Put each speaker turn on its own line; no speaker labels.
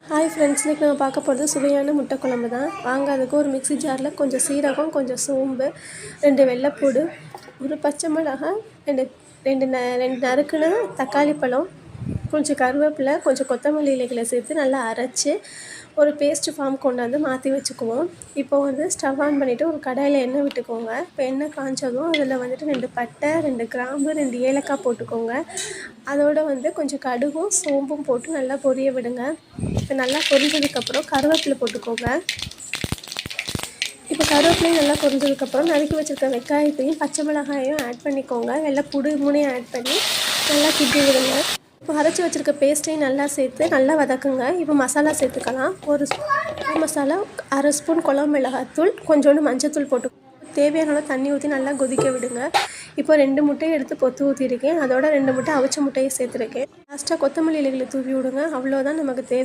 Hi friends, இன்றைக்கி நம்ம பார்க்க போகிறது சுவையான முட்டை குழம்பு தான். வாங்க, அதுக்கு ஒரு மிக்ஸி ஜாரில் கொஞ்சம் சீரகம், கொஞ்சம் சோம்பு, 2 வெள்ளைப்பூடு, ஒரு பச்சை மிளகாய், ரெண்டு நறுக்குன தக்காளி பழம், கொஞ்சம் கருவேப்பிலை, கொஞ்சம் கொத்தமல்லி இலைகளை சேர்த்து நல்லா அரைச்சி ஒரு பேஸ்ட்டு ஃபார்ம் கொண்டாந்து மாற்றி வச்சுக்குவோம். இப்போ ஸ்டவ் ஆன் பண்ணிவிட்டு ஒரு கடாயில் எண்ணெய் விட்டுக்கோங்க. இப்போ எண்ணெய் காய்ஞ்சதும் அதில் 2 பட்டை, 2 கிராம்பு, 2 ஏலக்காய் போட்டுக்கோங்க. அதோடு கொஞ்சம் கடுகும் சோம்பும் போட்டு நல்லா பொரிய விடுங்க. இப்போ நல்லா பொரிஞ்சதுக்கப்புறம் கருவேப்பிலை போட்டுக்கோங்க. இப்போ கருவேப்பிலையும் நல்லா பொரிஞ்சதுக்கப்புறம் நறுக்கி வச்சுருக்க வெங்காயத்தையும் பச்சை மிளகாயையும் ஆட் பண்ணிக்கோங்க. வெள்ளைப்பூடு 3 ஆட் பண்ணி நல்லா கிண்டி விடுங்க. இப்போ அரைச்சி வச்சுருக்க பேஸ்ட்டையும் நல்லா சேர்த்து நல்லா வதக்குங்க. இப்போ மசாலா சேர்த்துக்கலாம். ஒரு ஸ்பூன் மசாலா, 1/2 ஸ்பூன் குழம்பு மிளகாத்தூள், கொஞ்சோண்டு மஞ்சத்தூள் போட்டு தேவையான தண்ணி ஊற்றி நல்லா கொதிக்க விடுங்க. இப்போ 2 முட்டையை எடுத்து பொத்து ஊற்றிருக்கேன். அதோட 2 முட்டை அவிச்ச முட்டையை சேர்த்துருக்கேன். லாஸ்ட்டாக கொத்தமல்லி இலைகளை தூவி விடுங்க. அவ்வளோதான், நமக்கு தேவை